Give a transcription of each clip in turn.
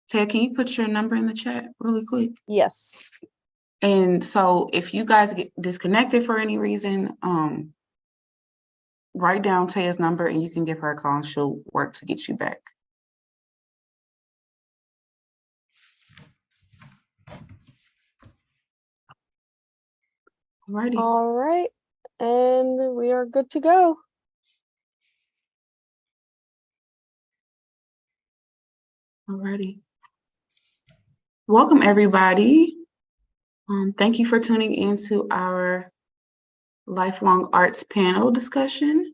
Ted, can you put your number in the chat really quick? Yes. And so if you guys get disconnected for any reason, write down Ted's number and you can give her a call and she'll work to get you back. Alrighty. All right. And we are good to go. Alrighty. Welcome, everybody. Thank you for tuning into our Lifelong Arts panel discussion.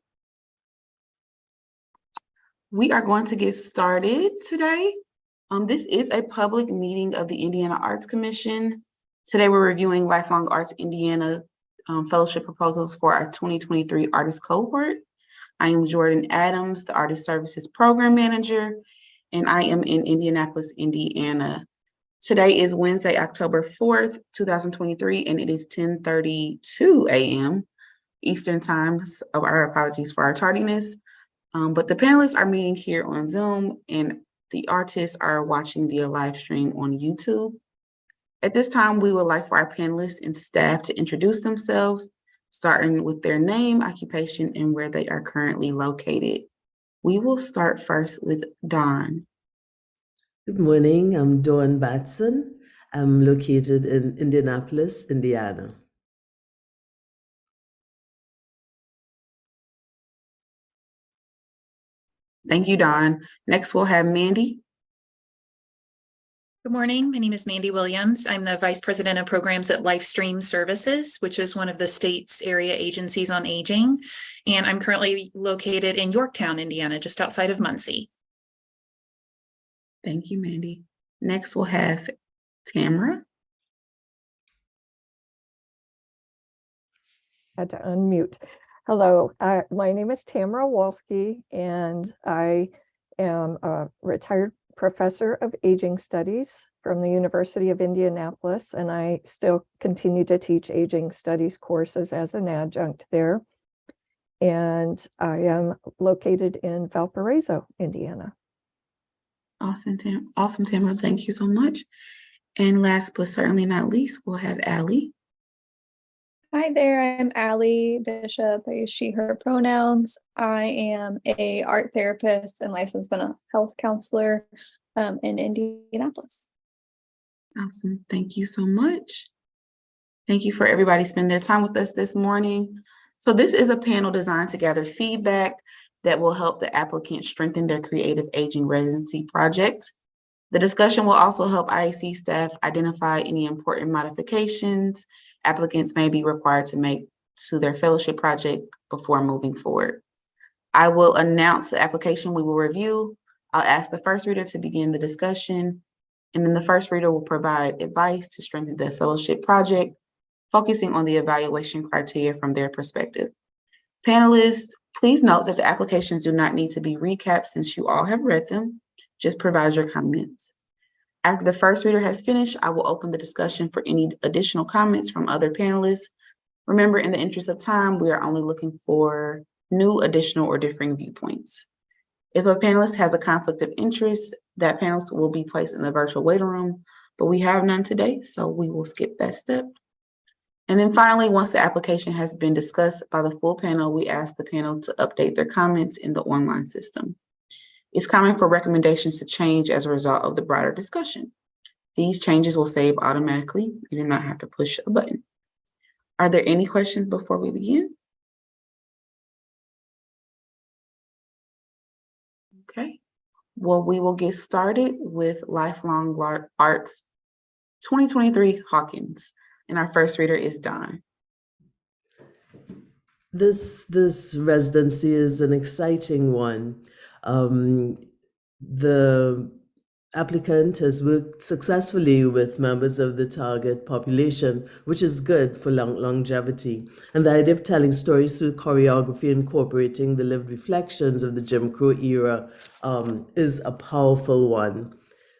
We are going to get started today. This is a public meeting of the Indiana Arts Commission. Today, we're reviewing Lifelong Arts Indiana fellowship proposals for our 2023 artist cohort. I am Jordan Adams, the Artist Services Program Manager, and I am in Indianapolis, Indiana. Today is Wednesday, October 4th, 2023, and it is 10:32 a.m. Eastern Time. So our apologies for our tardiness. But the panelists are meeting here on Zoom and the artists are watching via live stream on YouTube. At this time, we would like for our panelists and staff to introduce themselves, starting with their name, occupation, and where they are currently located. We will start first with Dawn. Good morning, I'm Dawn Batson. I'm located in Indianapolis, Indiana. Thank you, Dawn. Next, we'll have Mandy. Good morning. My name is Mandy Williams. I'm the Vice President of Programs at Lifestream Services, which is one of the state's area agencies on aging. And I'm currently located in Yorktown, Indiana, just outside of Muncie. Thank you, Mandy. Next, we'll have Tamara. Had to unmute. Hello, my name is Tamara Wolski, and I am a retired professor of aging studies from the University of Indianapolis, and I still continue to teach aging studies courses as an adjunct there. And I am located in Valparaiso, Indiana. Awesome, Tamara. Thank you so much. And last but certainly not least, we'll have Allie. Hi there, I'm Alia Bishop. I use she, her pronouns. I am a art therapist and licensed mental health counselor in Indianapolis. Awesome. Thank you so much. Thank you for everybody spending their time with us this morning. So this is a panel designed to gather feedback that will help the applicant strengthen their creative aging residency project. The discussion will also help IAC staff identify any important modifications applicants may be required to make to their fellowship project before moving forward. I will announce the application we will review. I'll ask the first reader to begin the discussion, and then the first reader will provide advice to strengthen the fellowship project, focusing on the evaluation criteria from their perspective. Panelists, please note that the applications do not need to be recapped since you all have read them. Just provide your comments. After the first reader has finished, I will open the discussion for any additional comments from other panelists. Remember, in the interest of time, we are only looking for new, additional, or differing viewpoints. If a panelist has a conflict of interest, that panelist will be placed in the virtual waiting room, but we have none today, so we will skip that step. And then finally, once the application has been discussed by the full panel, we ask the panel to update their comments in the online system. It's common for recommendations to change as a result of the broader discussion. These changes will save automatically. You do not have to push a button. Are there any questions before we begin? Okay. Well, we will get started with Lifelong Arts 2023 Hawkins. And our first reader is Dawn. This residency is an exciting one. The applicant has worked successfully with members of the target population, which is good for longevity. And the idea of telling stories through choreography, incorporating the lived reflections of the Jim Crow era is a powerful one.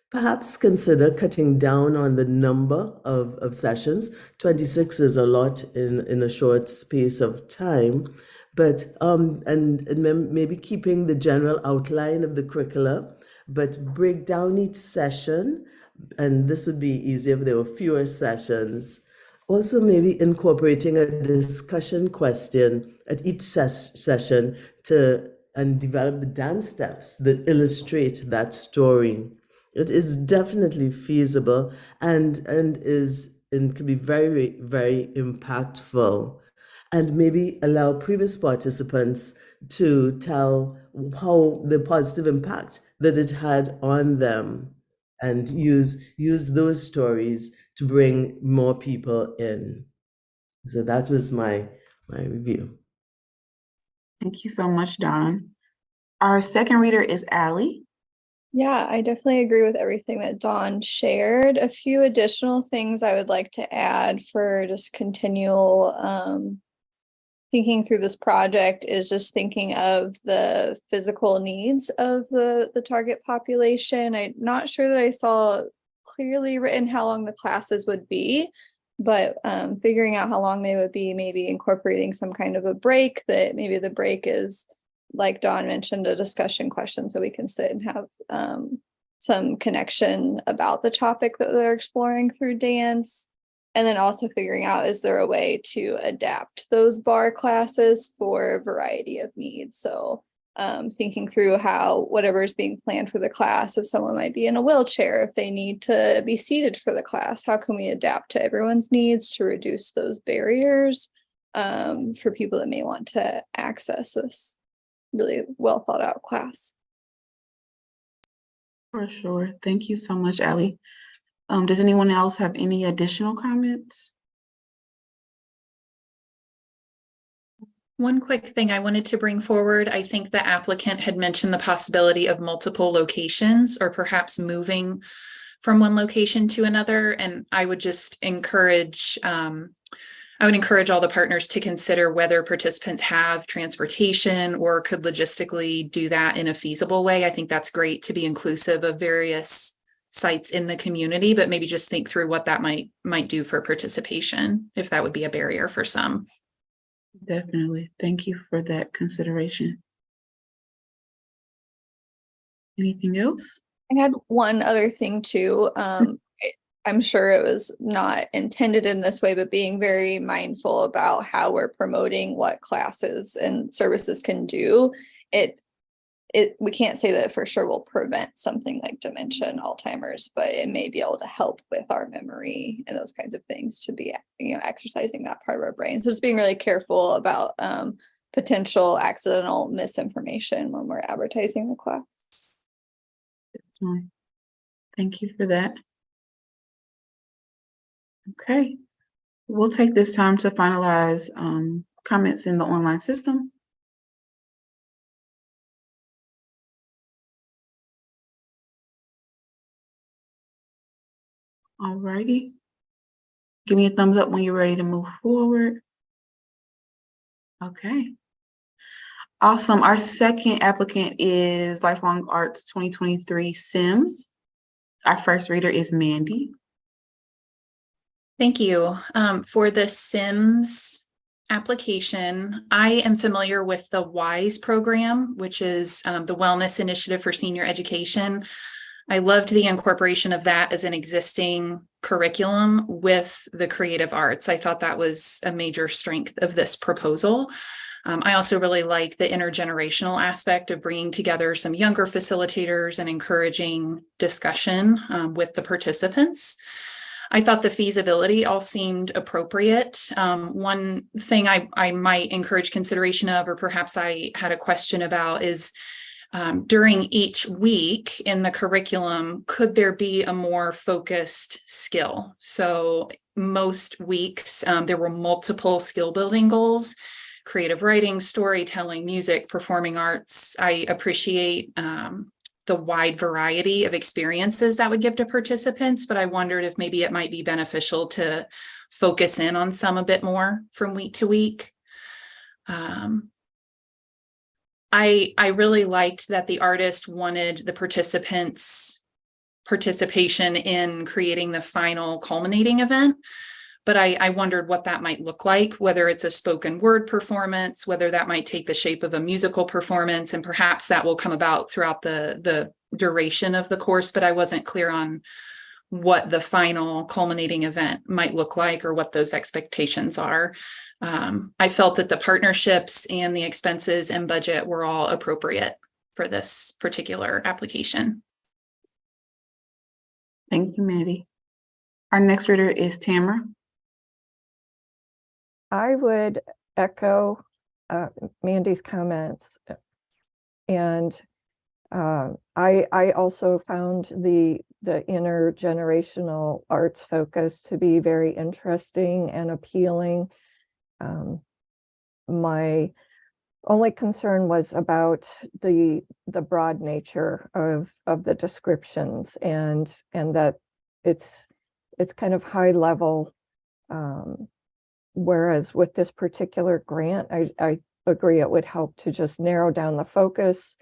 Perhaps consider cutting down on the number of sessions. 26 is a lot in a short space of time, but and maybe keeping the general outline of the curricula, but break down each session, and this would be easier if there were fewer sessions. Also, maybe incorporating a discussion question at each session and develop the dance steps that illustrate that story. It is definitely feasible and can be very, very impactful. And maybe allow previous participants to tell how the positive impact that it had on them, and use those stories to bring more people in. So that was my review. Thank you so much, Dawn. Our second reader is Alia. Yeah, I definitely agree with everything that Dawn shared. A few additional things I would like to add for just continual thinking through this project is just thinking of the physical needs of the target population. I'm not sure that I saw clearly written how long the classes would be, but figuring out how long they would be, maybe incorporating some kind of a break, that maybe the break is, like Dawn mentioned, a discussion question so we can sit and have some connection about the topic that they're exploring through dance. And then also figuring out, is there a way to adapt those bar classes for a variety of needs? So thinking through how whatever is being planned for the class, if someone might be in a wheelchair, if they need to be seated for the class, how can we adapt to everyone's needs to reduce those barriers for people that may want to access this really well thought out class? For sure. Thank you so much, Alia. Does anyone else have any additional comments? One quick thing I wanted to bring forward, I think the applicant had mentioned the possibility of multiple locations or perhaps moving from one location to another. And I would just encourage, all the partners to consider whether participants have transportation or could logistically do that in a feasible way. I think that's great to be inclusive of various sites in the community, but maybe just think through what that might do for participation, if that would be a barrier for some. Definitely. Thank you for that consideration. Anything else? I had one other thing too. I'm sure it was not intended in this way, but being very mindful about how we're promoting what classes and services can do. We can't say that it for sure will prevent something like dementia and Alzheimer's, but it may be able to help with our memory and those kinds of things, to be, exercising that part of our brain. So just being really careful about potential accidental misinformation when we're advertising the class. Definitely. Thank you for that. Okay, we'll take this time to finalize comments in the online system. All righty. Give me a thumbs up when you're ready to move forward. Okay. Awesome. Our second applicant is Lifelong Arts 2023 Sims. Our first reader is Mandy. Thank you. For the Sims application, I am familiar with the WISE program, which is the Wellness Initiative for Senior Education. I loved the incorporation of that as an existing curriculum with the creative arts. I thought that was a major strength of this proposal. I also really like the intergenerational aspect of bringing together some younger facilitators and encouraging discussion with the participants. I thought the feasibility all seemed appropriate. One thing I might encourage consideration of, or perhaps I had a question about, is during each week in the curriculum, could there be a more focused skill? So most weeks, there were multiple skill building goals: creative writing, storytelling, music, performing arts. I appreciate the wide variety of experiences that would give to participants, but I wondered if maybe it might be beneficial to focus in on some a bit more from week to week. I really liked that the artist wanted the participants' participation in creating the final culminating event, but I wondered what that might look like, whether it's a spoken word performance, whether that might take the shape of a musical performance, and perhaps that will come about throughout the duration of the course, but I wasn't clear on what the final culminating event might look like or what those expectations are. I felt that the partnerships and the expenses and budget were all appropriate for this particular application. Thank you, Mandy. Our next reader is Tamara. I would echo Mandy's comments, and I also found the intergenerational arts focus to be very interesting and appealing. My only concern was about the broad nature of the descriptions, and that it's kind of high level. Whereas with this particular grant, I agree it would help to just narrow down the focus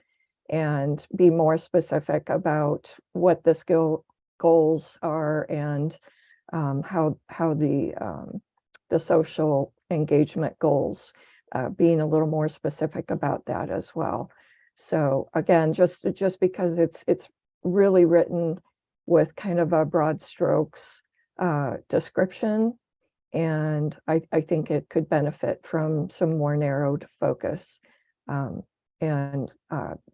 and be more specific about what the skill goals are, and how the social engagement goals, being a little more specific about that as well. So again, just because it's really written with kind of a broad strokes description, and I think it could benefit from some more narrowed focus, and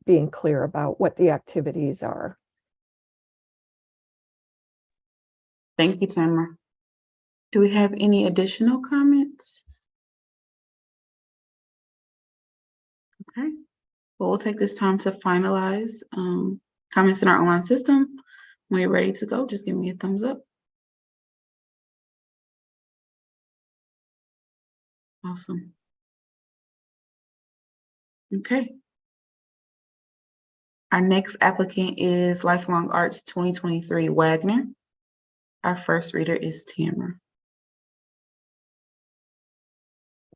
being clear about what the activities are. Thank you, Tamara. Do we have any additional comments? Okay, well, we'll take this time to finalize comments in our online system. When you're ready to go, just give me a thumbs up. Awesome. Okay. Our next applicant is Lifelong Arts 2023 Wagner. Our first reader is Tamara.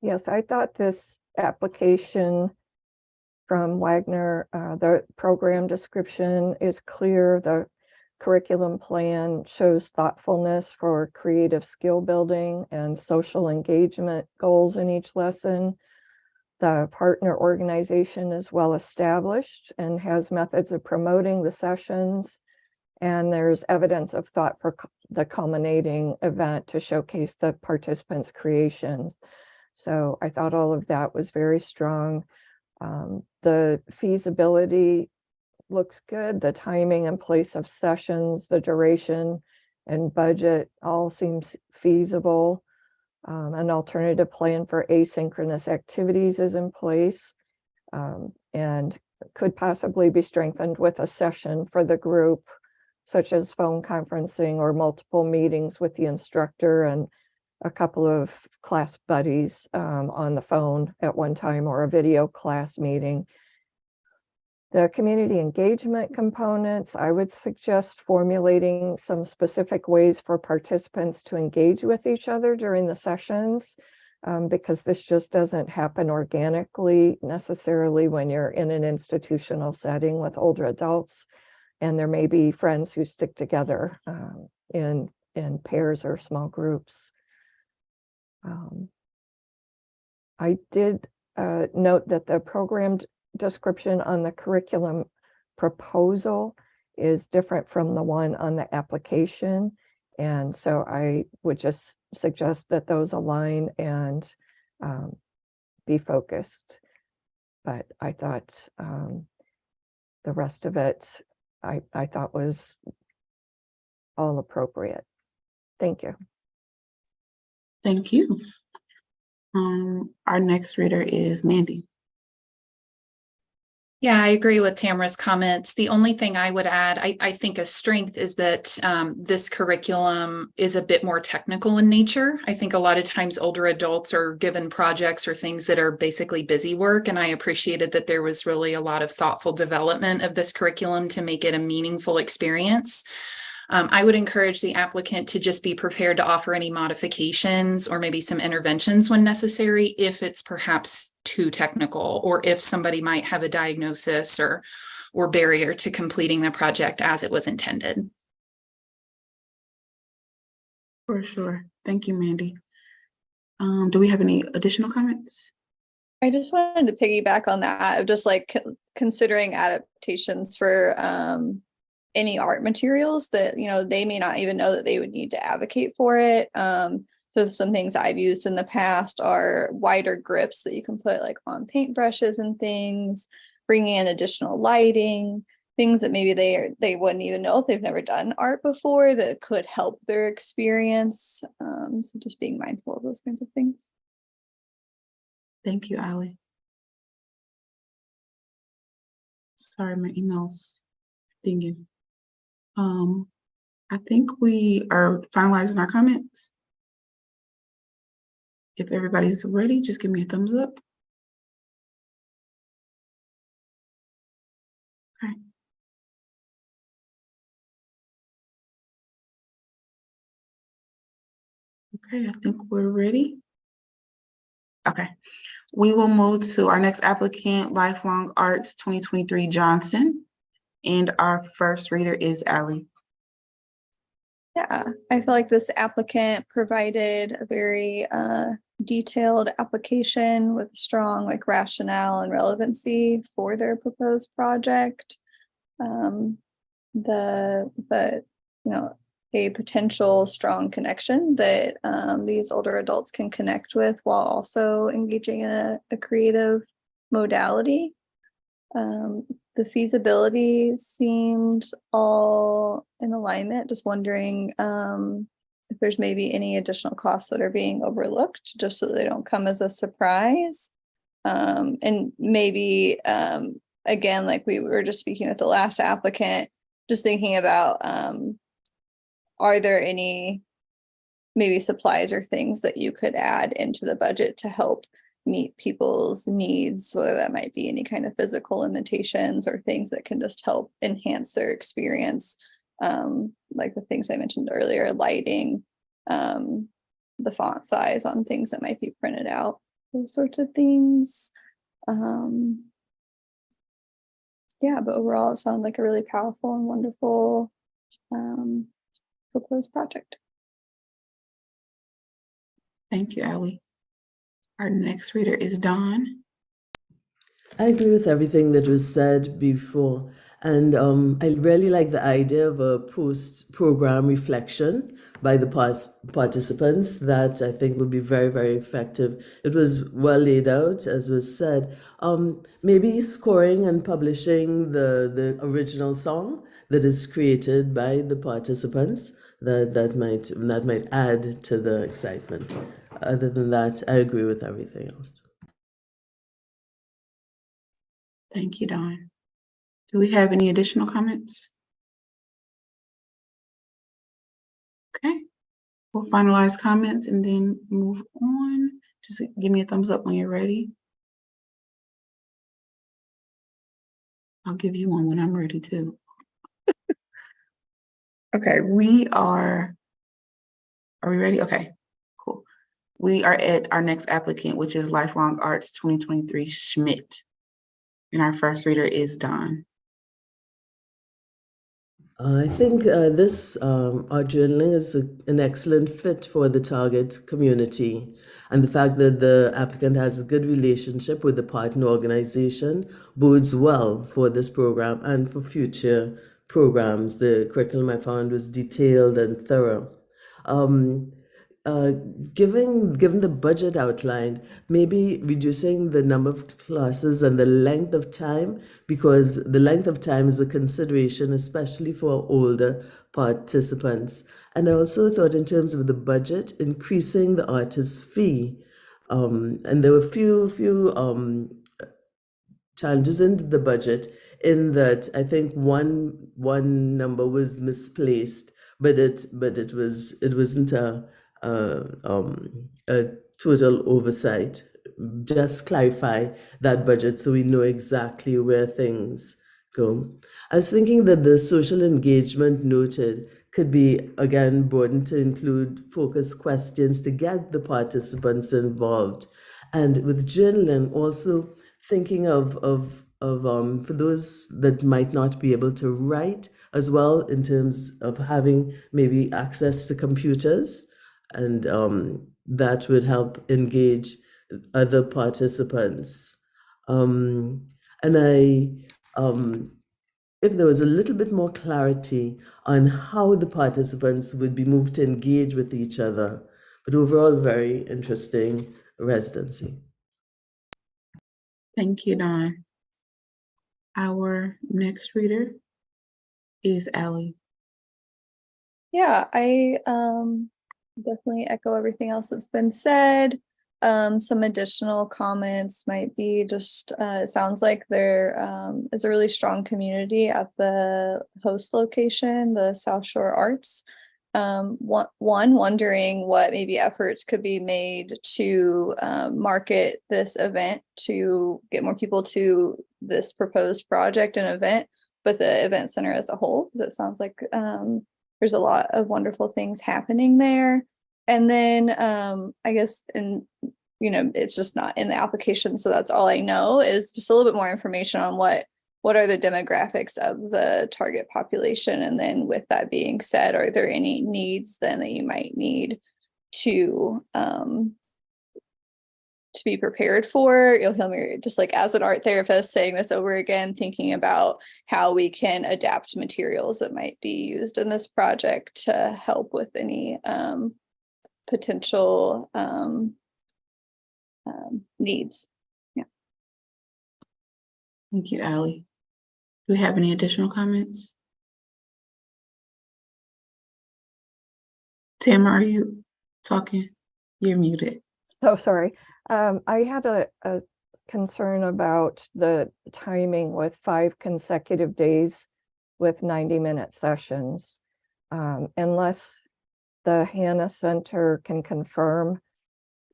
Yes, I thought this application from Wagner, the program description is clear. The curriculum plan shows thoughtfulness for creative skill building and social engagement goals in each lesson. The partner organization is well established and has methods of promoting the sessions. And there's evidence of thought for the culminating event to showcase the participants' creations. So I thought all of that was very strong. The feasibility looks good. The timing and place of sessions, the duration and budget all seems feasible. An alternative plan for asynchronous activities is in place, and could possibly be strengthened with a session for the group, such as phone conferencing or multiple meetings with the instructor and a couple of class buddies on the phone at one time, or a video class meeting. The community engagement components, I would suggest formulating some specific ways for participants to engage with each other during the sessions, because this just doesn't happen organically necessarily when you're in an institutional setting with older adults, and there may be friends who stick together in pairs or small groups. I did note that the program description on the curriculum proposal is different from the one on the application. And so I would just suggest that those align and be focused. But I thought the rest of it, I thought was all appropriate. Thank you. Thank you. Our next reader is Mandy. Yeah, I agree with Tamara's comments. The only thing I would add, I think a strength is that this curriculum is a bit more technical in nature. I think a lot of times older adults are given projects or things that are basically busy work, and I appreciated that there was really a lot of thoughtful development of this curriculum to make it a meaningful experience. I would encourage the applicant to just be prepared to offer any modifications or maybe some interventions when necessary, if it's perhaps too technical, or if somebody might have a diagnosis or barrier to completing the project as it was intended. For sure. Thank you, Mandy. Do we have any additional comments? I just wanted to piggyback on that of just like considering adaptations for any art materials that, you know, they may not even know that they would need to advocate for it. So some things I've used in the past are wider grips that you can put like on paintbrushes and things, bringing in additional lighting, things that maybe they wouldn't even know if they've never done art before that could help their experience. So just being mindful of those kinds of things. Thank you, Ali. Sorry, my email's dinging. I think we are finalizing our comments. If everybody's ready, just give me a thumbs up. Okay. Okay, I think we're ready. Okay, we will move to our next applicant, Lifelong Arts 2023 Johnson. And our first reader is Ali. Yeah, I feel like this applicant provided a very detailed application with strong like rationale and relevancy for their proposed project. You know, a potential strong connection that these older adults can connect with while also engaging in a creative modality. The feasibility seemed all in alignment. Just wondering if there's maybe any additional costs that are being overlooked just so they don't come as a surprise. And maybe, again, like we were just speaking with the last applicant, just thinking about, are there any maybe supplies or things that you could add into the budget to help meet people's needs, whether that might be any kind of physical limitations or things that can just help enhance their experience, like the things I mentioned earlier, lighting, the font size on things that might be printed out, those sorts of things. Yeah, but overall it sounded like a really powerful and wonderful proposed project. Thank you, Ali. Our next reader is Dawn. I agree with everything that was said before. And I really like the idea of a post-program reflection by the participants that I think would be very, very effective. It was well laid out, as was said. Maybe scoring and publishing the original song that is created by the participants, that might add to the excitement. Other than that, I agree with everything else. Thank you, Dawn. Do we have any additional comments? Okay, we'll finalize comments and then move on. Just give me a thumbs up when you're ready. I'll give you one when I'm ready too. Okay, are we ready? Okay, cool. We are at our next applicant, which is Lifelong Arts 2023 Schmitt. And our first reader is Dawn. I think this art journaling is an excellent fit for the target community. And the fact that the applicant has a good relationship with the partner organization bodes well for this program and for future programs. The curriculum I found was detailed and thorough. Given the budget outlined, maybe reducing the number of classes and the length of time, because the length of time is a consideration, especially for older participants. And I also thought in terms of the budget, increasing the artist's fee. And there were few challenges in the budget, in that I think one number was misplaced, but it wasn't a total oversight. Just clarify that budget so we know exactly where things go. I was thinking that the social engagement noted could be again broadened to include focus questions to get the participants involved. And with journaling, also thinking of for those that might not be able to write as well, in terms of having maybe access to computers, and that would help engage other participants. And if there was a little bit more clarity on how the participants would be moved to engage with each other, but overall, very interesting residency. Thank you, Dawn. Our next reader is Alia. Yeah, I definitely echo everything else that's been said. Some additional comments might be just, it sounds like there is a really strong community at the host location, the South Shore Arts. Wondering what maybe efforts could be made to market this event to get more people to this proposed project and event, but the event center as a whole, because it sounds like there's a lot of wonderful things happening there. And then I guess, and it's just not in the application, so that's all I know, is just a little bit more information on what are the demographics of the target population. And then with that being said, are there any needs then that you might need to be prepared for? You'll hear me just like as an art therapist saying this over again, thinking about how we can adapt materials that might be used in this project to help with any potential needs. Yeah. Thank you, Alia. Do we have any additional comments? Tamara, are you talking? You're muted. So sorry. I had a concern about the timing with 5 consecutive days with 90-minute sessions. Unless the Hannah Center can confirm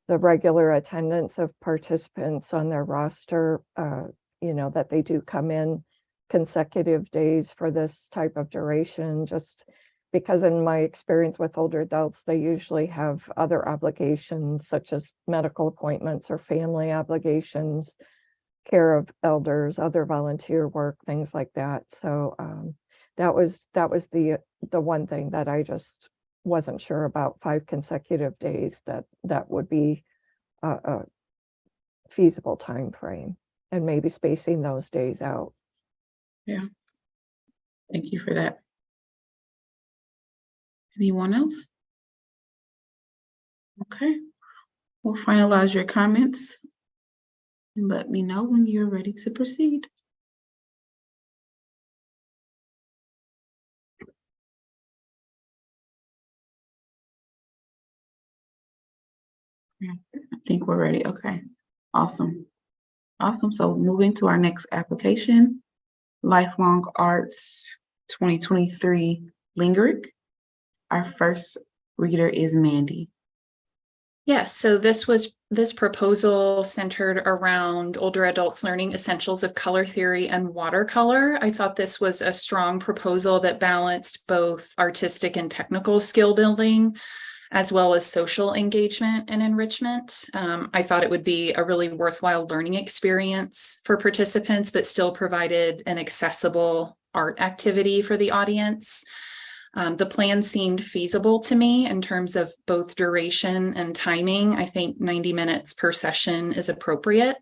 the regular attendance of participants on their roster, that they do come in consecutive days for this type of duration, just because in my experience with older adults, they usually have other obligations such as medical appointments or family obligations, care of elders, other volunteer work, things like that. So that was the one thing that I just wasn't sure about. 5 consecutive days, that would be a feasible time frame, and maybe spacing those days out. Yeah. Thank you for that. Anyone else? Okay. We'll finalize your comments and let me know when you're ready to proceed. Yeah, I think we're ready. Okay. Awesome. Awesome. So moving to our next application, Lifelong Arts 2023 Lengerich. Our first reader is Mandy. Yes, so this proposal centered around older adults learning essentials of color theory and watercolor. I thought this was a strong proposal that balanced both artistic and technical skill building, as well as social engagement and enrichment. I thought it would be a really worthwhile learning experience for participants, but still provided an accessible art activity for the audience. The plan seemed feasible to me in terms of both duration and timing. I think 90 minutes per session is appropriate.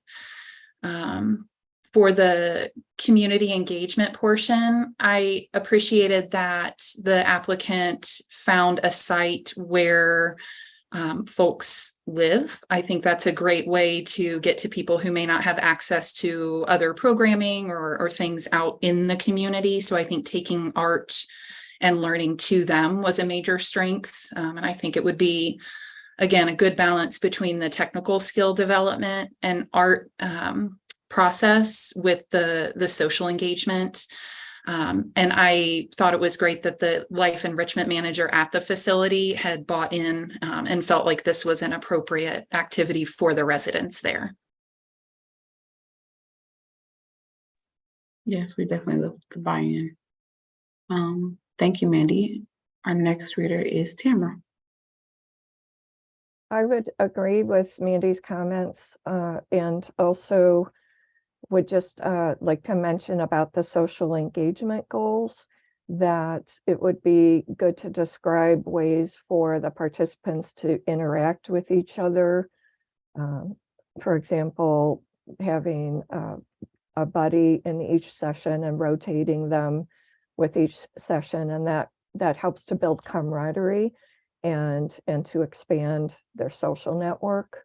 For the community engagement portion, I appreciated that the applicant found a site where folks live. I think that's a great way to get to people who may not have access to other programming or things out in the community. So I think taking art and learning to them was a major strength. And I think it would be, again, a good balance between the technical skill development and art process with the social engagement. And I thought it was great that the life enrichment manager at the facility had bought in and felt like this was an appropriate activity for the residents there. Yes, we definitely look to buy in. Thank you, Mandy. Our next reader is Tamara. I would agree with Mandy's comments, and also would just like to mention about the social engagement goals. that it would be good to describe ways for the participants to interact with each other. For example, having a buddy in each session and rotating them with each session, and that helps to build camaraderie and to expand their social network.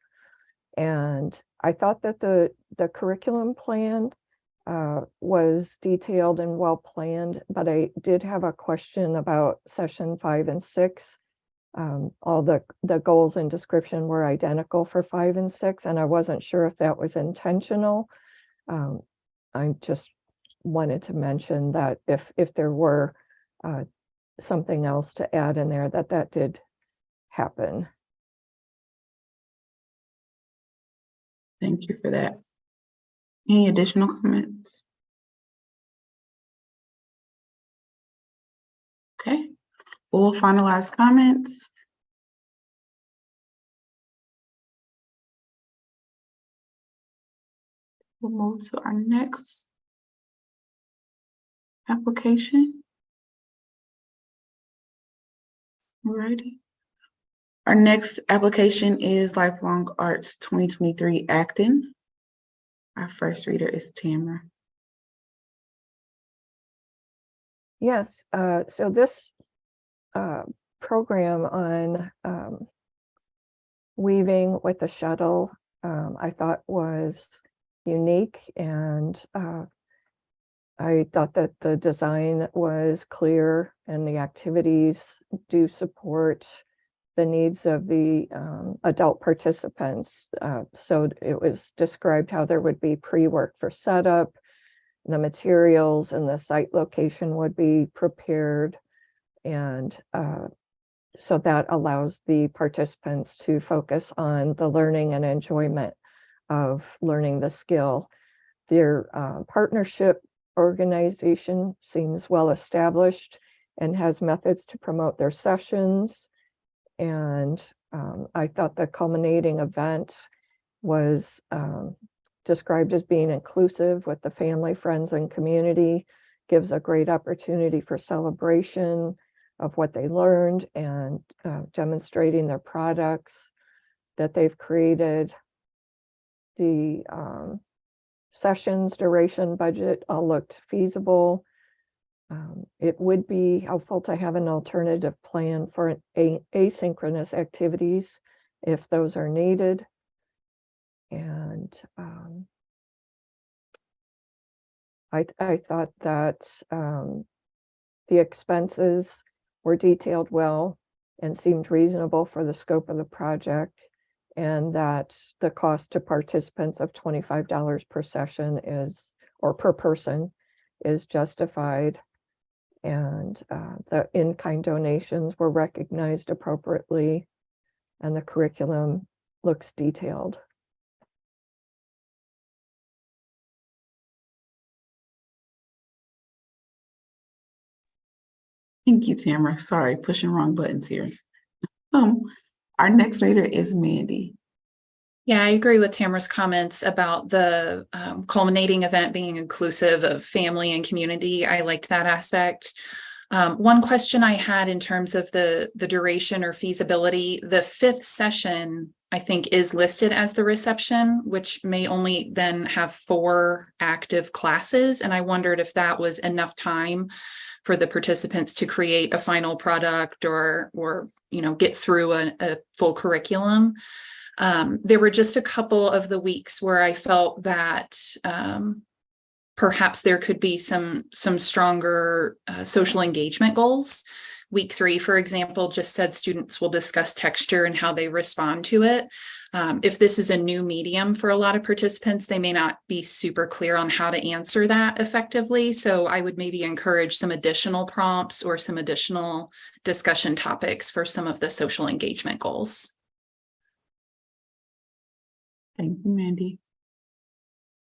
And I thought that the curriculum plan was detailed and well planned, but I did have a question about session 5 and 6. All the goals and description were identical for 5 and 6, and I wasn't sure if that was intentional. I just wanted to mention that if there were something else to add in there, that did happen. Thank you for that. Any additional comments? Okay, we'll finalize comments. We'll move to our next application. Alrighty. Our next application is Lifelong Arts 2023 Acton. Our first reader is Tamara. Yes, so this program on weaving with the shuttle, I thought was unique, and I thought that the design was clear and the activities do support the needs of the adult participants. So it was described how there would be pre-work for setup, the materials and the site location would be prepared. And so that allows the participants to focus on the learning and enjoyment of learning the skill. Their partnership organization seems well established and has methods to promote their sessions. And I thought the culminating event was described as being inclusive with the family, friends, and community, gives a great opportunity for celebration of what they learned and demonstrating their products that they've created. The sessions, duration, budget all looked feasible. It would be helpful to have an alternative plan for asynchronous activities if those are needed. And I thought that the expenses were detailed well and seemed reasonable for the scope of the project, and that the cost to participants of $25 per session or per person is justified. And the in-kind donations were recognized appropriately, and the curriculum looks detailed. Thank you, Tamara. Sorry, pushing wrong buttons here. Our next reader is Mandy. Yeah, I agree with Tamara's comments about the culminating event being inclusive of family and community. I liked that aspect. One question I had in terms of the duration or feasibility, the 5th session, I think, is listed as the reception, which may only then have 4 active classes. And I wondered if that was enough time for the participants to create a final product or get through a full curriculum. There were just a couple of the weeks where I felt that perhaps there could be some stronger social engagement goals. Week 3, for example, just said students will discuss texture and how they respond to it. If this is a new medium for a lot of participants, they may not be super clear on how to answer that effectively. So I would maybe encourage some additional prompts or some additional discussion topics for some of the social engagement goals. Thank you, Mandy.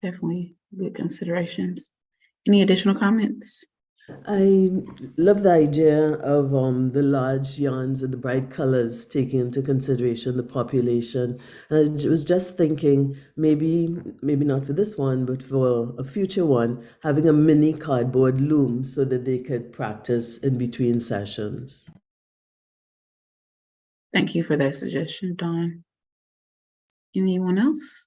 Definitely good considerations. Any additional comments? I love the idea of the large yarns and the bright colors taking into consideration the population. And I was just thinking maybe not for this one, but for a future one, having a mini cardboard loom so that they could practice in between sessions. Thank you for that suggestion, Dawn. Anyone else?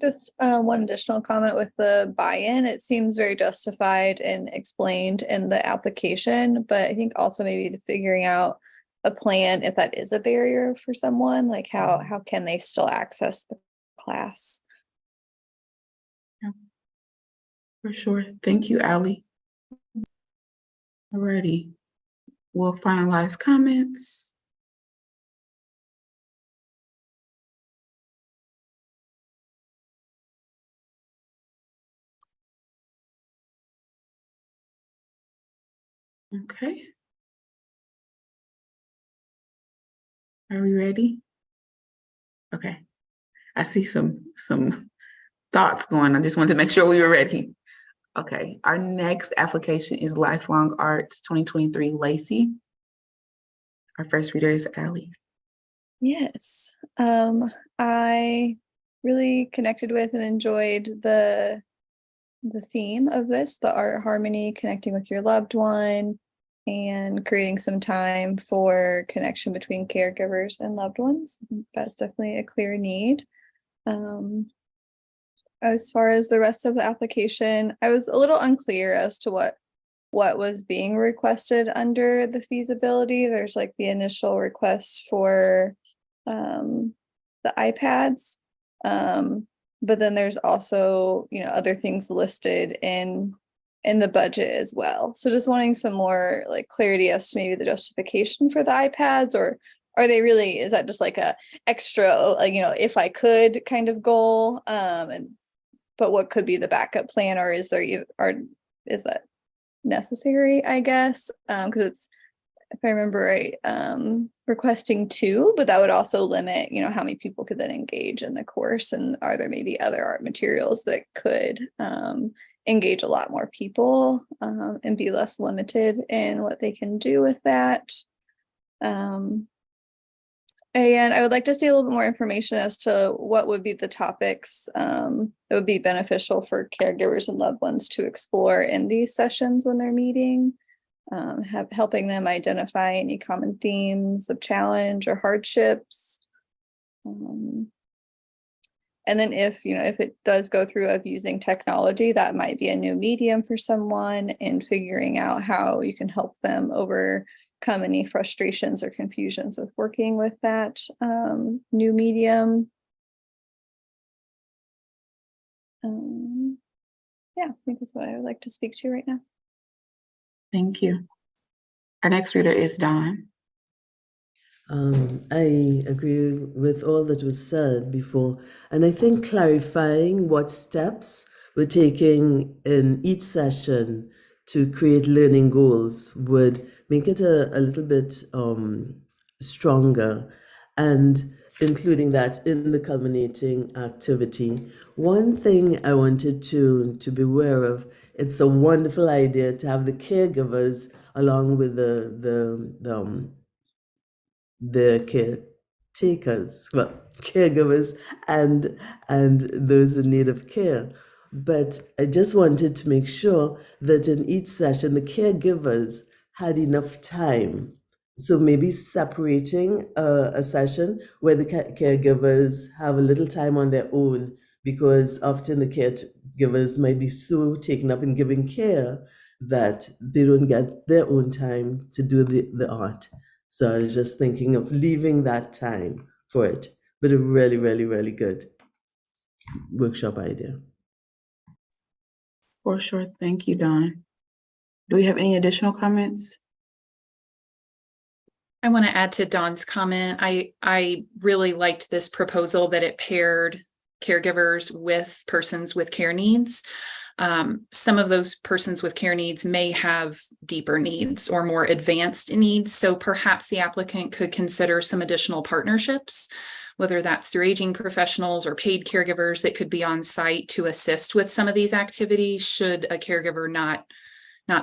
Just one additional comment with the buy-in. It seems very justified and explained in the application, but I think also maybe figuring out a plan if that is a barrier for someone, like how can they still access the class? Yeah, for sure. Thank you, Allie. Alrighty. We'll finalize comments. Okay. Are we ready? Okay. I see some thoughts going. I just wanted to make sure we were ready. Okay. Our next application is Lifelong Arts 2023 Lacy. Our first reader is Allie. Yes. I really connected with and enjoyed the theme of this, the art harmony, connecting with your loved one and creating some time for connection between caregivers and loved ones. That's definitely a clear need. As far as the rest of the application, I was a little unclear as to what was being requested under the feasibility. There's like the initial request for the iPads, but then there's also, you know, other things listed in the budget as well. So just wanting some more like clarity as to maybe the justification for the iPads, or are they really, is that just like a extra, like, you know, if I could kind of goal, but what could be the backup plan, or is that necessary, I guess, because it's, if I remember right, requesting 2, but that would also limit, you know, how many people could then engage in the course, and are there maybe other art materials that could engage a lot more people and be less limited in what they can do with that. And I would like to see a little bit more information as to what would be the topics that would be beneficial for caregivers and loved ones to explore in these sessions when they're meeting, helping them identify any common themes of challenge or hardships. And then if it does go through of using technology, that might be a new medium for someone, and figuring out how you can help them overcome any frustrations or confusions with working with that new medium. Yeah, I think that's what I would like to speak to right now. Thank you. Our next reader is Dawn. I agree with all that was said before, and I think clarifying what steps we're taking in each session to create learning goals would make it a little bit stronger, and including that in the culminating activity. One thing I wanted to be aware of, it's a wonderful idea to have the caregivers along with the caretakers, well, caregivers and those in need of care. But I just wanted to make sure that in each session, the caregivers had enough time. So maybe separating a session where the caregivers have a little time on their own, because often the caregivers might be so taken up in giving care that they don't get their own time to do the art. So I was just thinking of leaving that time for it, but a really, really, really good workshop idea. For sure. Thank you, Dawn. Do we have any additional comments? I want to add to Dawn's comment. I really liked this proposal that it paired caregivers with persons with care needs. Some of those persons with care needs may have deeper needs or more advanced needs. So perhaps the applicant could consider some additional partnerships, whether that's through aging professionals or paid caregivers that could be on site to assist with some of these activities should a caregiver not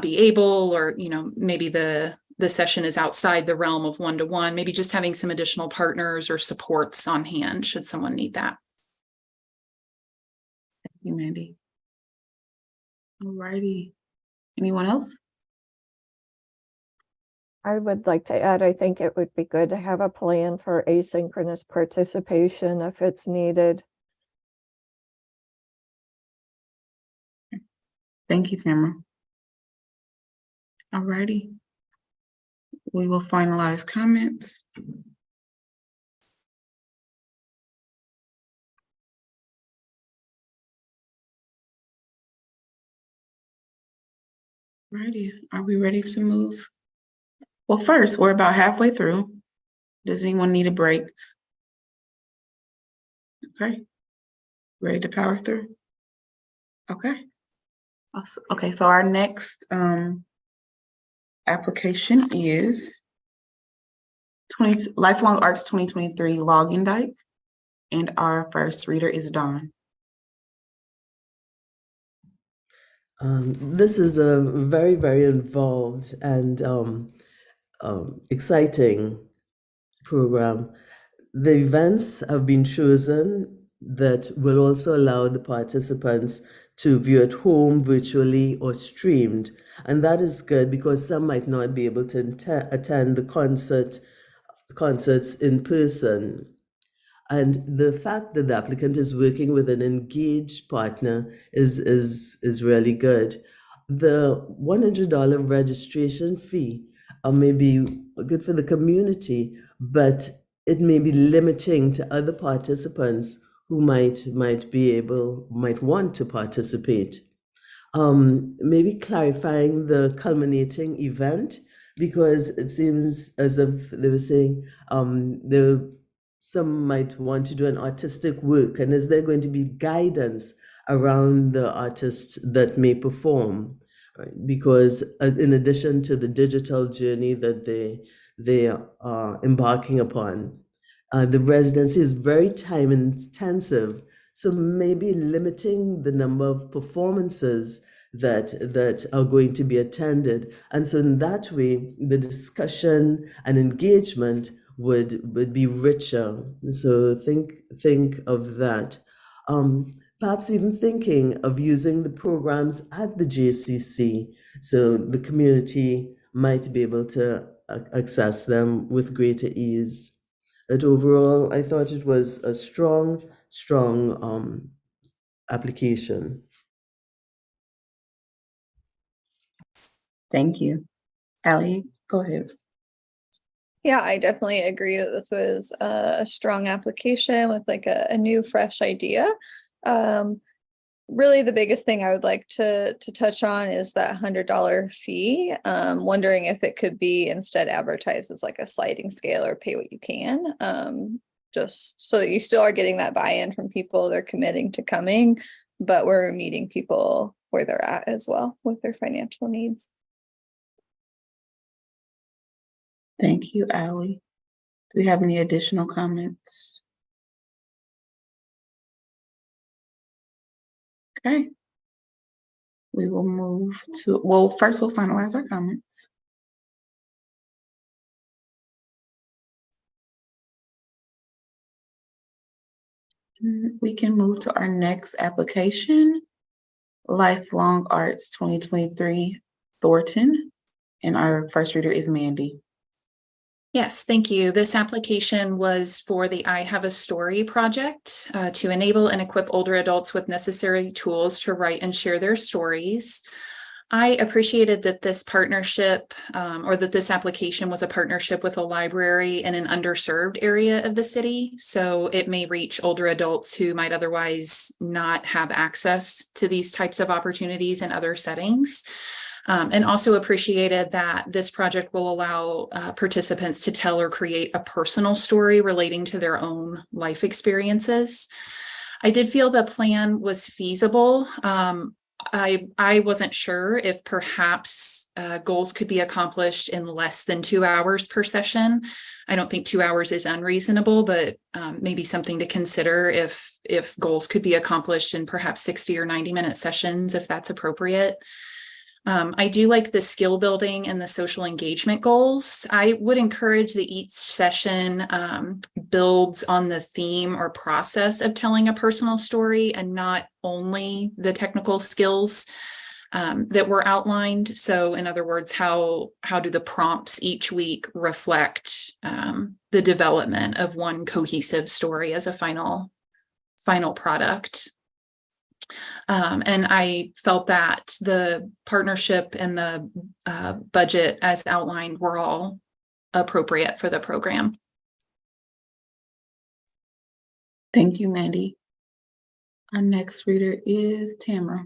be able, or, maybe the session is outside the realm of one-to-one, maybe just having some additional partners or supports on hand should someone need that. Thank you, Mandy. All righty. Anyone else? I would like to add, I think it would be good to have a plan for asynchronous participation if it's needed. Thank you, Tamara. All righty. We will finalize comments. Righty. Are we ready to move? Well, first, we're about halfway through. Does anyone need a break? Okay. Ready to power through? Okay. Awesome. Okay, so our next application is Lifelong Arts 2023 Logendyke, and our first reader is Dawn. This is a very, very involved and exciting program. The events have been chosen that will also allow the participants to view at home, virtually, or streamed. And that is good because some might not be able to attend the concerts in person. And the fact that the applicant is working with an engaged partner is really good. The $100 registration fee may be good for the community, but it may be limiting to other participants who might want to participate. Maybe clarifying the culminating event, because it seems as if they were saying some might want to do an artistic work, and is there going to be guidance around the artists that may perform? Right? Because in addition to the digital journey that they are embarking upon, the residency is very time intensive. So maybe limiting the number of performances that are going to be attended. And so in that way, the discussion and engagement would be richer. So think of that. Perhaps even thinking of using the programs at the JCC, so the community might be able to access them with greater ease. But overall, I thought it was a strong application. Thank you. Alia, go ahead. Yeah, I definitely agree that this was a strong application with like a new, fresh idea. Really, the biggest thing I would like to touch on is that $100 fee. Wondering if it could be instead advertised as like a sliding scale or pay what you can, just so that you still are getting that buy-in from people. They're committing to coming, but we're meeting people where they're at as well with their financial needs. Thank you, Alia. Do we have any additional comments? Okay. We will move to, well, first we'll finalize our comments. We can move to our next application, Lifelong Arts 2023 Thornton, and our first reader is Mandy. Yes, thank you. This application was for the I Have a Story project to enable and equip older adults with necessary tools to write and share their stories. I appreciated that this partnership or that this application was a partnership with a library in an underserved area of the city. So it may reach older adults who might otherwise not have access to these types of opportunities in other settings. And also appreciated that this project will allow participants to tell or create a personal story relating to their own life experiences. I did feel the plan was feasible. I wasn't sure if perhaps goals could be accomplished in less than 2 hours per session. I don't think 2 hours is unreasonable, but maybe something to consider if goals could be accomplished in perhaps 60 or 90-minute sessions, if that's appropriate. I do like the skill building and the social engagement goals. I would encourage that each session builds on the theme or process of telling a personal story and not only the technical skills that were outlined. So in other words, how do the prompts each week reflect the development of one cohesive story as a final product? And I felt that the partnership and the budget as outlined were all appropriate for the program. Thank you, Mandy. Our next reader is Tamara.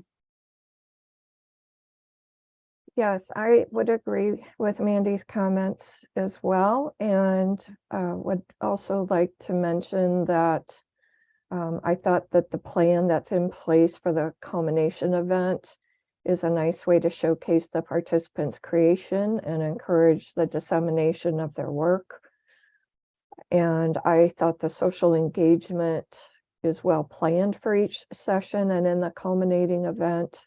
Yes, I would agree with Mandy's comments as well, and would also like to mention that I thought that the plan that's in place for the culmination event is a nice way to showcase the participants' creation and encourage the dissemination of their work. And I thought the social engagement is well planned for each session and in the culminating event.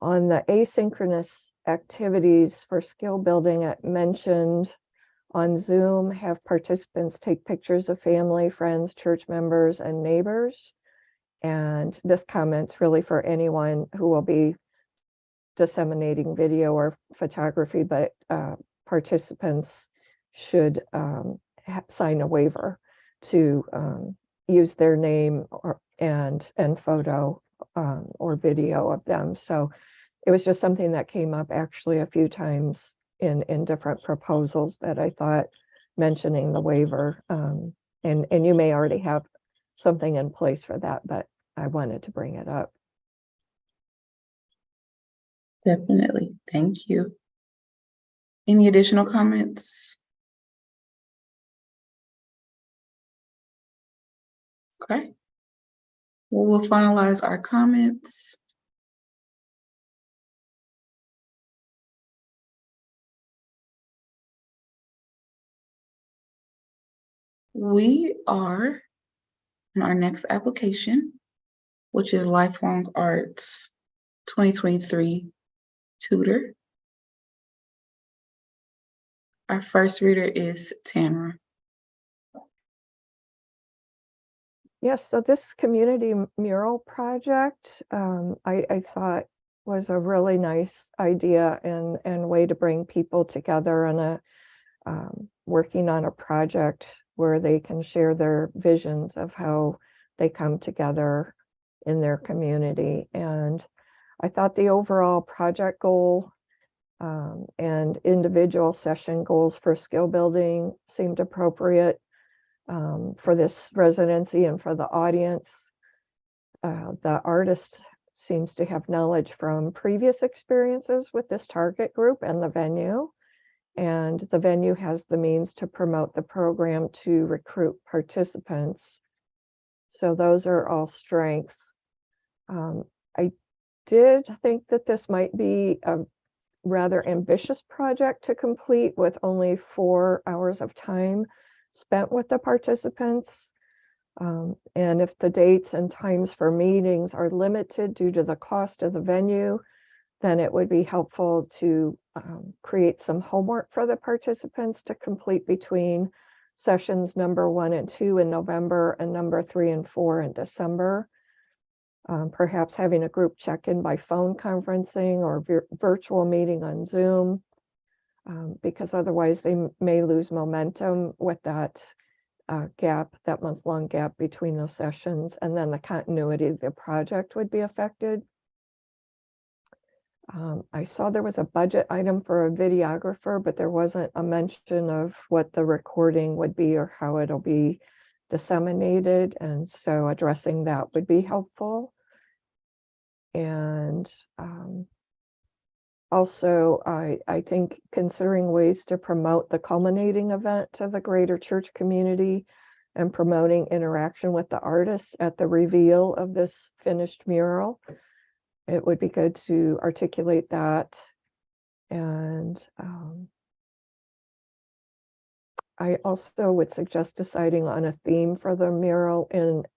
On the asynchronous activities for skill building, it mentioned on Zoom, have participants take pictures of family, friends, church members, and neighbors. And this comment's really for anyone who will be disseminating video or photography, but participants should sign a waiver to use their name and photo or video of them. So it was just something that came up actually a few times in different proposals that I thought mentioning the waiver, and you may already have something in place for that, but I wanted to bring it up. Definitely. Thank you. Any additional comments? Okay. We'll finalize our comments. We are in our next application, which is Lifelong Arts 2023 Tutor. Our first reader is Tamara. Yes, so this community mural project, I thought was a really nice idea and way to bring people together on working on a project where they can share their visions of how they come together in their community. And I thought the overall project goal and individual session goals for skill building seemed appropriate for this residency and for the audience. The artist seems to have knowledge from previous experiences with this target group and the venue. And the venue has the means to promote the program to recruit participants. So those are all strengths. I did think that this might be a rather ambitious project to complete with only 4 hours of time spent with the participants. And if the dates and times for meetings are limited due to the cost of the venue, then it would be helpful to create some homework for the participants to complete between sessions number 1 and 2 in November and number 3 and 4 in December. Perhaps having a group check-in by phone conferencing or virtual meeting on Zoom, because otherwise they may lose momentum with that gap, that month-long gap between those sessions, and then the continuity of the project would be affected. I saw there was a budget item for a videographer, but there wasn't a mention of what the recording would be or how it'll be disseminated. And so addressing that would be helpful. And also, I think considering ways to promote the culminating event to the greater church community and promoting interaction with the artists at the reveal of this finished mural. it would be good to articulate that. And I also would suggest deciding on a theme for the mural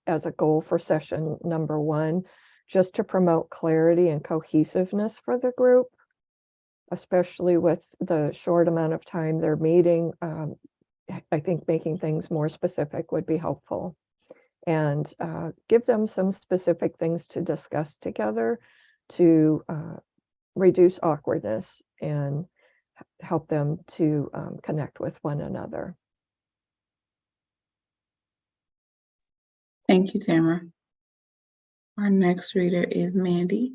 as a goal for session number 1, just to promote clarity and cohesiveness for the group, especially with the short amount of time they're meeting. I think making things more specific would be helpful, and give them some specific things to discuss together to reduce awkwardness and help them to connect with one another. Thank you, Tamara. Our next reader is Mandy.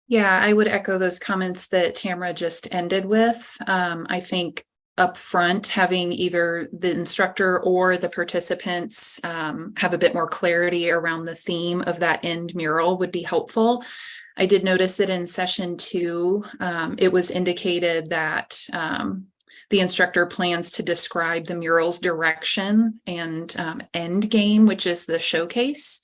Yeah, I would echo those comments that Tamara just ended with. I think up front, having either the instructor or the participants have a bit more clarity around the theme of that end mural would be helpful. I did notice that in session 2, it was indicated that the instructor plans to describe the mural's direction and end game, which is the showcase.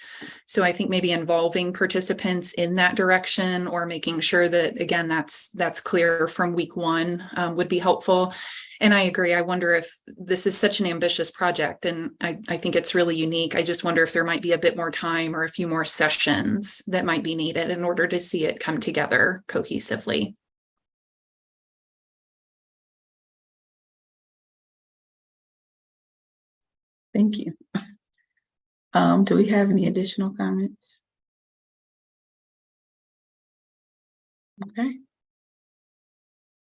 So I think maybe involving participants in that direction, or making sure that, again, that's clear from week 1 would be helpful. And I agree. I wonder if this is such an ambitious project, and I think it's really unique. I just wonder if there might be a bit more time or a few more sessions that might be needed in order to see it come together cohesively. Thank you. Do we have any additional comments? Okay.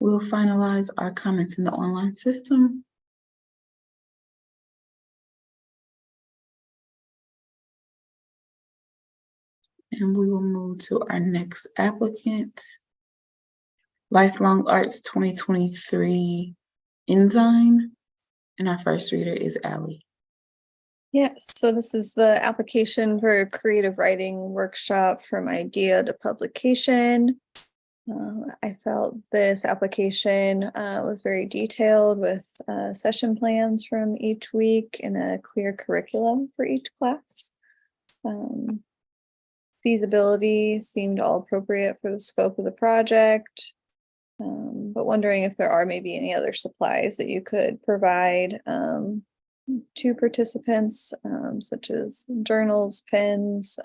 We'll finalize our comments in the online system. And we will move to our next applicant. Lifelong Arts 2023 Ensign. And our first reader is Alia. Yes, so this is the application for a creative writing workshop from idea to publication. I felt this application was very detailed, with session plans from each week and a clear curriculum for each class. Feasibility seemed all appropriate for the scope of the project, but wondering if there are maybe any other supplies that you could provide to participants, such as journals, pens,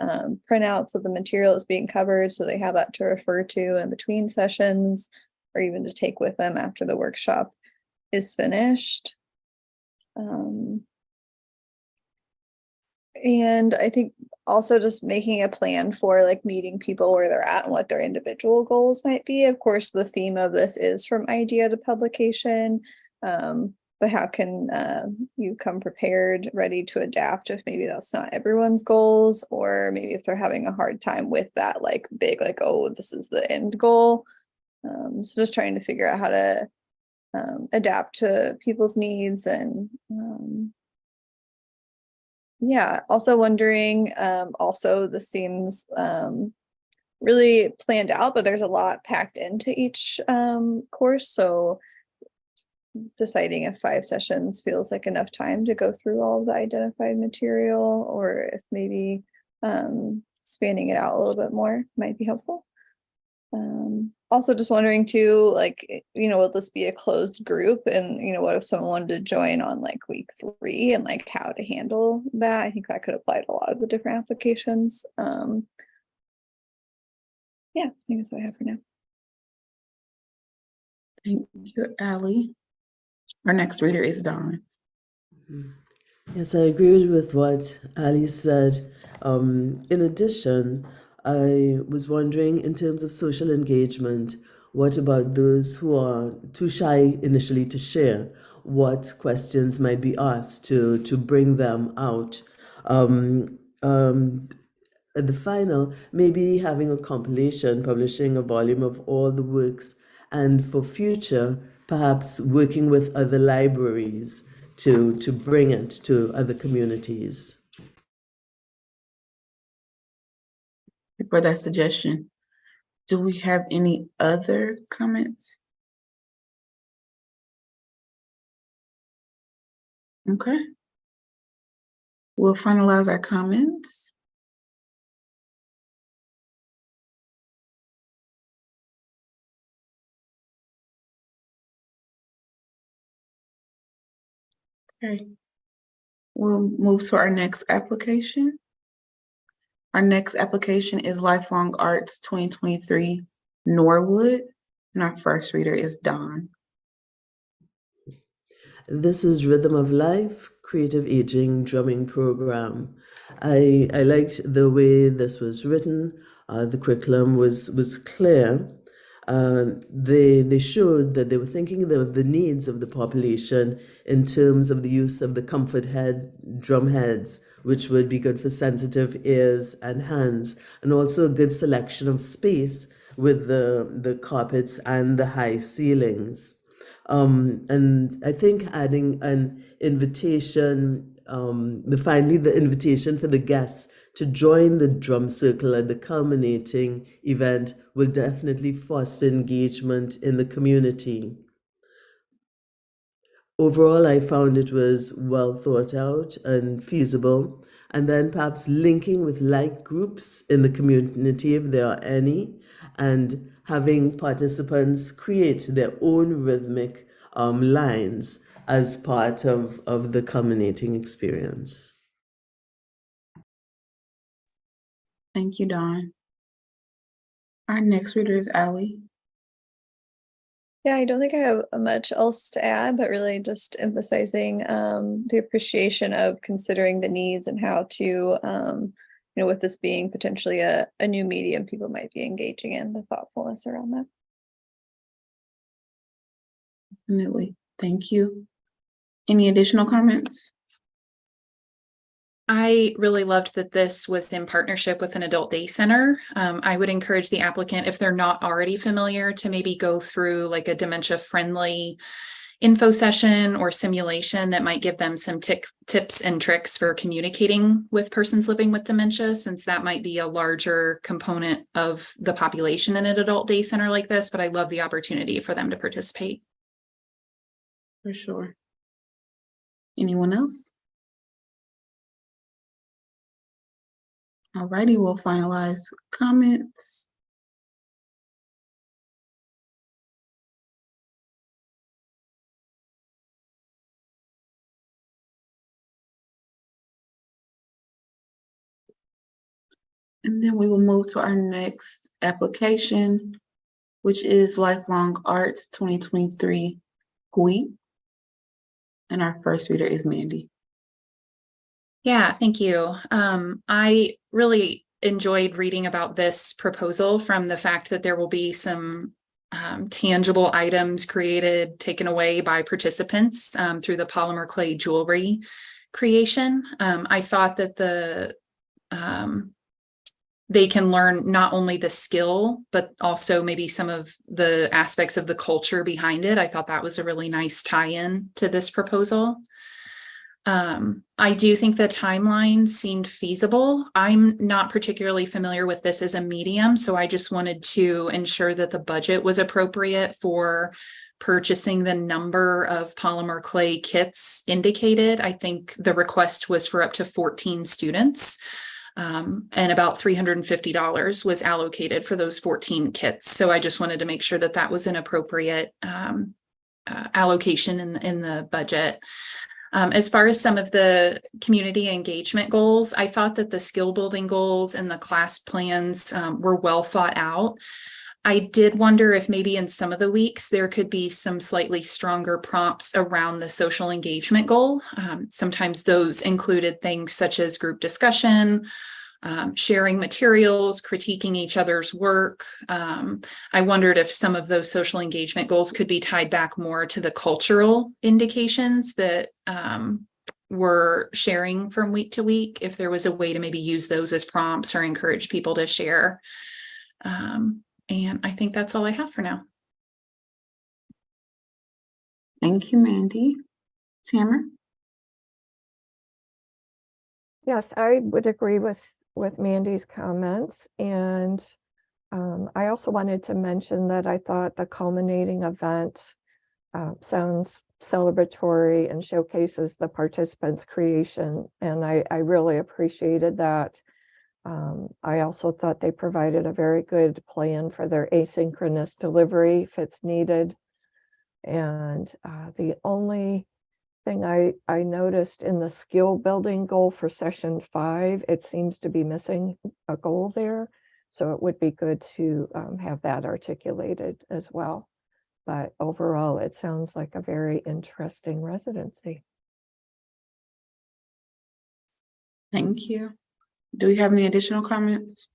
printouts of the material that's being covered, so they have that to refer to in between sessions, or even to take with them after the workshop is finished. And I think also just making a plan for like meeting people where they're at and what their individual goals might be. Of course, the theme of this is from idea to publication. But how can you come prepared, ready to adapt if maybe that's not everyone's goals, or maybe if they're having a hard time with that, like big, like, oh, this is the end goal. So just trying to figure out how to adapt to people's needs. And yeah, also wondering, also this seems really planned out, but there's a lot packed into each course. So deciding if 5 sessions feels like enough time to go through all of the identified material, or if maybe spanning it out a little bit more might be helpful. Also just wondering too, like, will this be a closed group, and what if someone wanted to join on like week 3, and like how to handle that? I think that could apply to a lot of the different applications. Yeah, I think that's what I have for now. Thank you, Alia. Our next reader is Dawn. Yes, I agree with what Ali said. In addition, I was wondering, in terms of social engagement, what about those who are too shy initially to share? What questions might be asked to bring them out? At the final, maybe having a compilation, publishing a volume of all the works, and for future, perhaps working with other libraries to bring it to other communities. For that suggestion, do we have any other comments? Okay. We'll finalize our comments. Okay. We'll move to our next application. Our next application is Lifelong Arts 2023 Norwood, and our first reader is Dawn. This is Rhythm of Life, Creative Aging Drumming Program. I liked the way this was written. The curriculum was clear. They showed that they were thinking of the needs of the population in terms of the use of the comfort head drum heads, which would be good for sensitive ears and hands, and also a good selection of space with the carpets and the high ceilings. And I think adding an invitation, the invitation for the guests to join the drum circle at the culminating event will definitely foster engagement in the community. Overall, I found it was well thought out and feasible. And then perhaps linking with like groups in the community, if there are any, and having participants create their own rhythmic lines as part of the culminating experience. Thank you, Dawn. Our next reader is Ali. Yeah, I don't think I have much else to add, but really just emphasizing the appreciation of considering the needs and how to, with this being potentially a new medium people might be engaging in, the thoughtfulness around that. Definitely. Thank you. Any additional comments? I really loved that this was in partnership with an adult day center. I would encourage the applicant, if they're not already familiar, to maybe go through like a dementia-friendly info session or simulation that might give them some tips and tricks for communicating with persons living with dementia, since that might be a larger component of the population in an adult day center like this. But I love the opportunity for them to participate. For sure. Anyone else? Alrighty, we'll finalize comments. And then we will move to our next application, which is Lifelong Arts 2023 Guipe. And our first reader is Mandy. Yeah, thank you. I really enjoyed reading about this proposal from the fact that there will be some tangible items created, taken away by participants through the polymer clay jewelry creation. I thought that they can learn not only the skill, but also maybe some of the aspects of the culture behind it. I thought that was a really nice tie-in to this proposal. I do think the timeline seemed feasible. I'm not particularly familiar with this as a medium, so I just wanted to ensure that the budget was appropriate for purchasing the number of polymer clay kits indicated. I think the request was for up to 14 students, and about $350 was allocated for those 14 kits. So I just wanted to make sure that that was an appropriate allocation in the budget. As far as some of the community engagement goals, I thought that the skill building goals and the class plans were well thought out. I did wonder if maybe in some of the weeks there could be some slightly stronger prompts around the social engagement goal. Sometimes those included things such as group discussion, sharing materials, critiquing each other's work. I wondered if some of those social engagement goals could be tied back more to the cultural indications that we're sharing from week to week, if there was a way to maybe use those as prompts or encourage people to share. And I think that's all I have for now. Thank you, Mandy. Tamara? Yes, I would agree with Mandy's comments. And I also wanted to mention that I thought the culminating event sounds celebratory and showcases the participants' creation. And I really appreciated that. I also thought they provided a very good plan for their asynchronous delivery if it's needed. And the only thing I noticed in the skill building goal for session 5, it seems to be missing a goal there. So it would be good to have that articulated as well. But overall, it sounds like a very interesting residency. Thank you. Do we have any additional comments?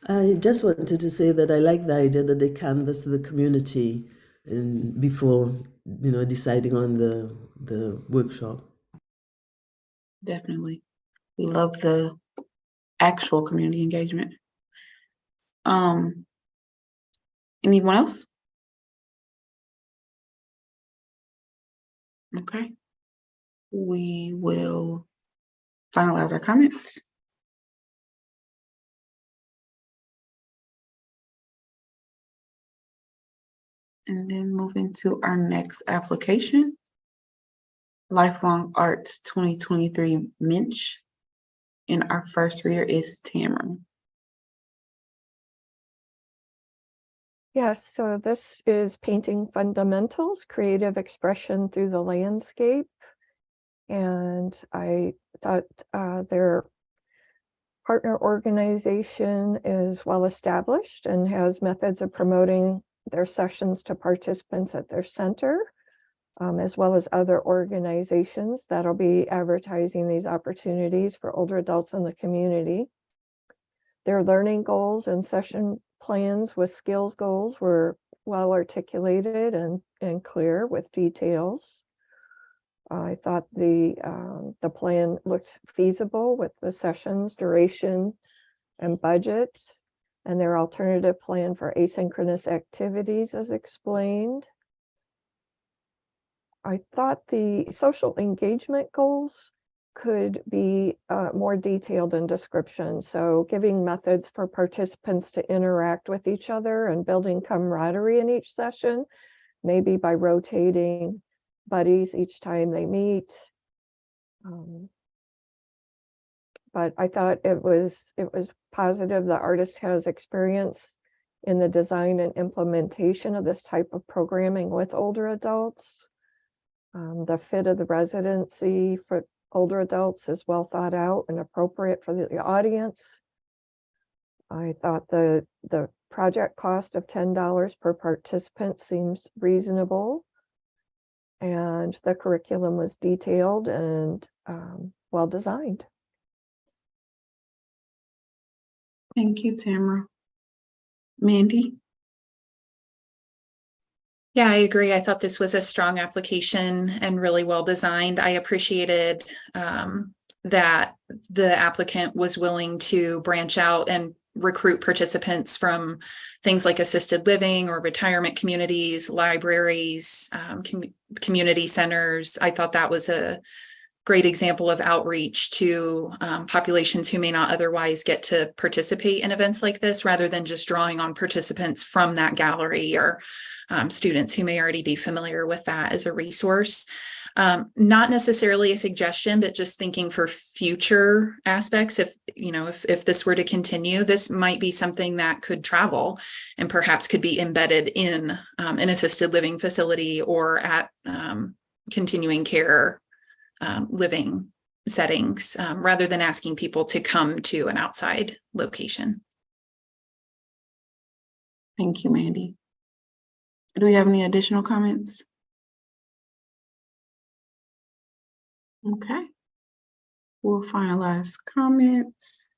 I just wanted to say that I like the idea that they canvass the community and before, deciding on the workshop. Definitely. We love the actual community engagement. Anyone else? Okay. We will finalize our comments. And then move into our next application. Lifelong Arts 2023 Mensch. And our first reader is Tamara. Yes, so this is Painting Fundamentals, Creative Expression Through the Landscape. And I thought their partner organization is well established and has methods of promoting their sessions to participants at their center, as well as other organizations that'll be advertising these opportunities for older adults in the community. Their learning goals and session plans with skills goals were well articulated and clear with details. I thought the plan looked feasible with the sessions, duration, and budget, and their alternative plan for asynchronous activities as explained. I thought the social engagement goals could be more detailed in description. So giving methods for participants to interact with each other and building camaraderie in each session, maybe by rotating buddies each time they meet. But I thought it was positive. The artist has experience in the design and implementation of this type of programming with older adults. The fit of the residency for older adults is well thought out and appropriate for the audience. I thought the project cost of $10 per participant seems reasonable. And the curriculum was detailed and well designed. Thank you, Tamara. Mandy? Yeah, I agree. I thought this was a strong application and really well designed. I appreciated that the applicant was willing to branch out and recruit participants from things like assisted living or retirement communities, libraries, community centers. I thought that was a great example of outreach to populations who may not otherwise get to participate in events like this, rather than just drawing on participants from that gallery or students who may already be familiar with that as a resource. Not necessarily a suggestion, but just thinking for future aspects. If this were to continue, this might be something that could travel and perhaps could be embedded in an assisted living facility or at continuing care living settings, rather than asking people to come to an outside location. Thank you, Mandy. Do we have any additional comments? Okay. We'll finalize comments.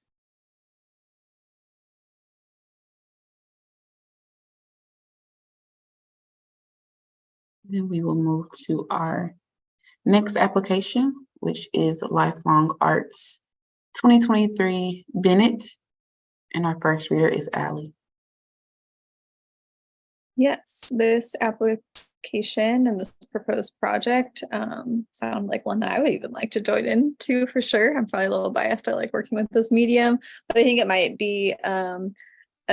Then we will move to our next application, which is Lifelong Arts 2023 Bennett. And our first reader is Alia. Yes, this application and this proposed project sound like one that I would even like to join into for sure. I'm probably a little biased. I like working with this medium, but I think it might be a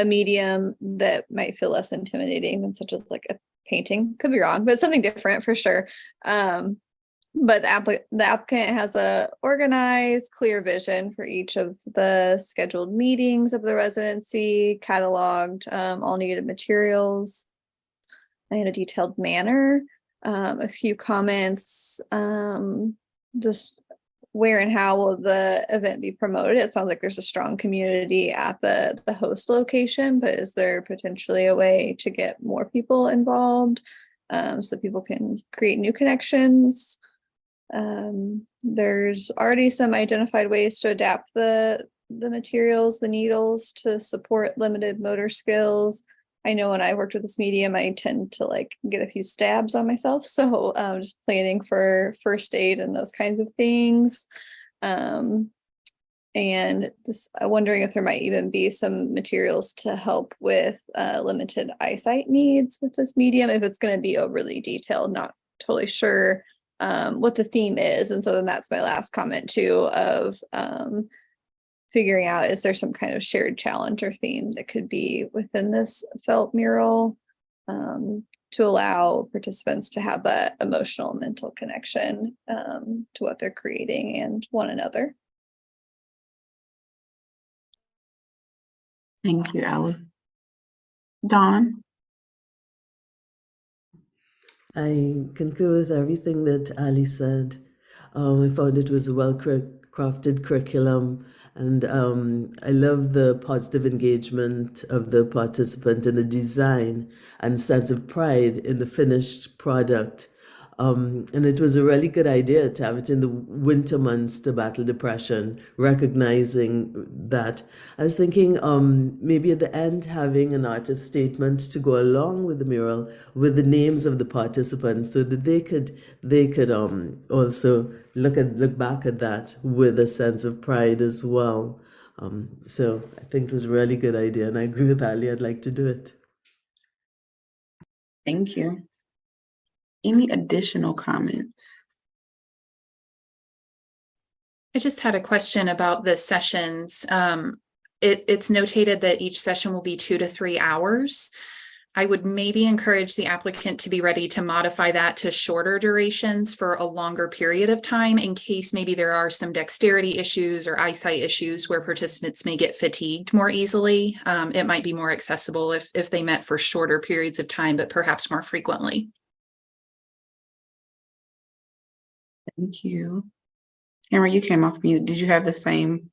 medium that might feel less intimidating than such as like a painting. Could be wrong, but something different for sure. But the applicant has a organized, clear vision for each of the scheduled meetings of the residency, cataloged all needed materials in a detailed manner. A few comments, just where and how will the event be promoted? It sounds like there's a strong community at the host location, but is there potentially a way to get more people involved, so people can create new connections? There's already some identified ways to adapt the materials, the needles, to support limited motor skills. I know when I worked with this medium, I tend to like get a few stabs on myself. So just planning for first aid and those kinds of things. And just wondering if there might even be some materials to help with limited eyesight needs with this medium, if it's going to be overly detailed, not totally sure what the theme is. And so then that's my last comment too, of figuring out, is there some kind of shared challenge or theme that could be within this felt mural, to allow participants to have that emotional, mental connection to what they're creating and one another. Thank you, Alia. Dawn? I concur with everything that Ali said. I found it was a well-crafted curriculum, and I love the positive engagement of the participant in the design and sense of pride in the finished product. And it was a really good idea to have it in the winter months to battle depression, recognizing that. I was thinking maybe at the end having an artist statement to go along with the mural with the names of the participants, so that they could also look back at that with a sense of pride as well. So I think it was a really good idea, and I agree with Ali. I'd like to do it. Thank you. Any additional comments? I just had a question about the sessions. It's notated that each session will be 2 to 3 hours. I would maybe encourage the applicant to be ready to modify that to shorter durations for a longer period of time, in case maybe there are some dexterity issues or eyesight issues where participants may get fatigued more easily. It might be more accessible if they met for shorter periods of time, but perhaps more frequently. Thank you. Tamara, you came off mute. Did you have the same?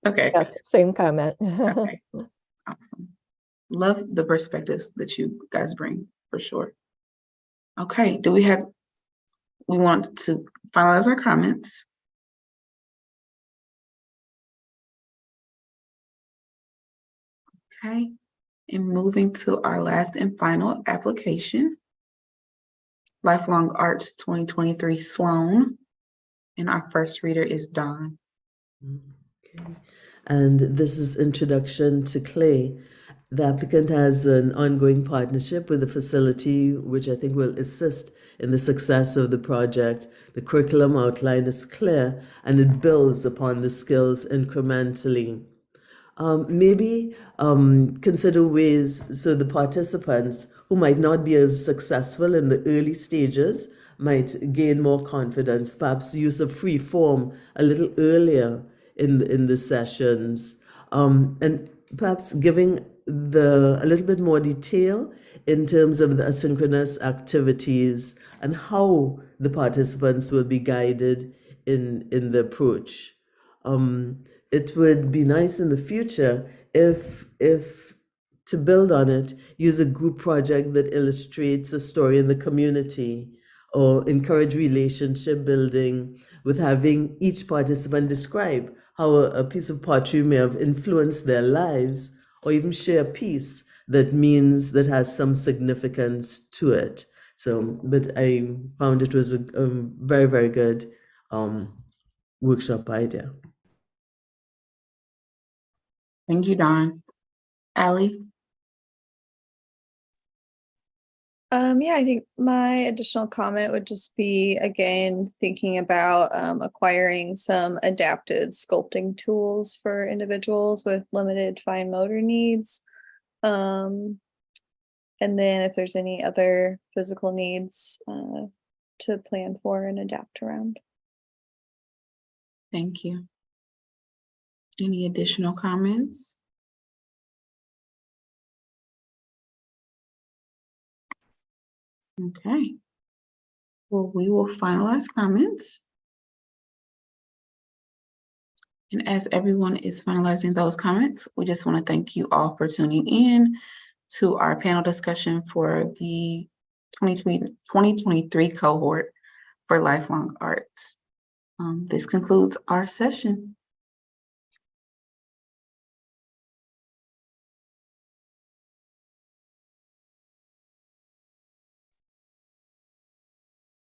Okay. Yes, same comment. Okay. Awesome. Love the perspectives that you guys bring, for sure. Okay. We want to finalize our comments. Okay. And moving to our last and final application, Lifelong Arts 2023 Sloan. And our first reader is Dawn. Okay. And this is Introduction to Clay. The applicant has an ongoing partnership with the facility, which I think will assist in the success of the project. The curriculum outline is clear, and it builds upon the skills incrementally. Maybe consider ways so the participants who might not be as successful in the early stages might gain more confidence, perhaps use of free form a little earlier in the sessions, and perhaps giving a little bit more detail in terms of the asynchronous activities and how the participants will be guided in the approach. It would be nice in the future if to build on it, use a group project that illustrates a story in the community, or encourage relationship building with having each participant describe how a piece of pottery may have influenced their lives, or even share a piece that has some significance to it. So, but I found it was a very, very good workshop idea. Thank you, Dawn. Ali? Yeah, I think my additional comment would just be, again, thinking about acquiring some adapted sculpting tools for individuals with limited fine motor needs. And then if there's any other physical needs to plan for and adapt around. Thank you. Any additional comments? Okay. Well, we will finalize comments. And as everyone is finalizing those comments, we just want to thank you all for tuning in to our panel discussion for the 2023 cohort for lifelong arts. This concludes our session.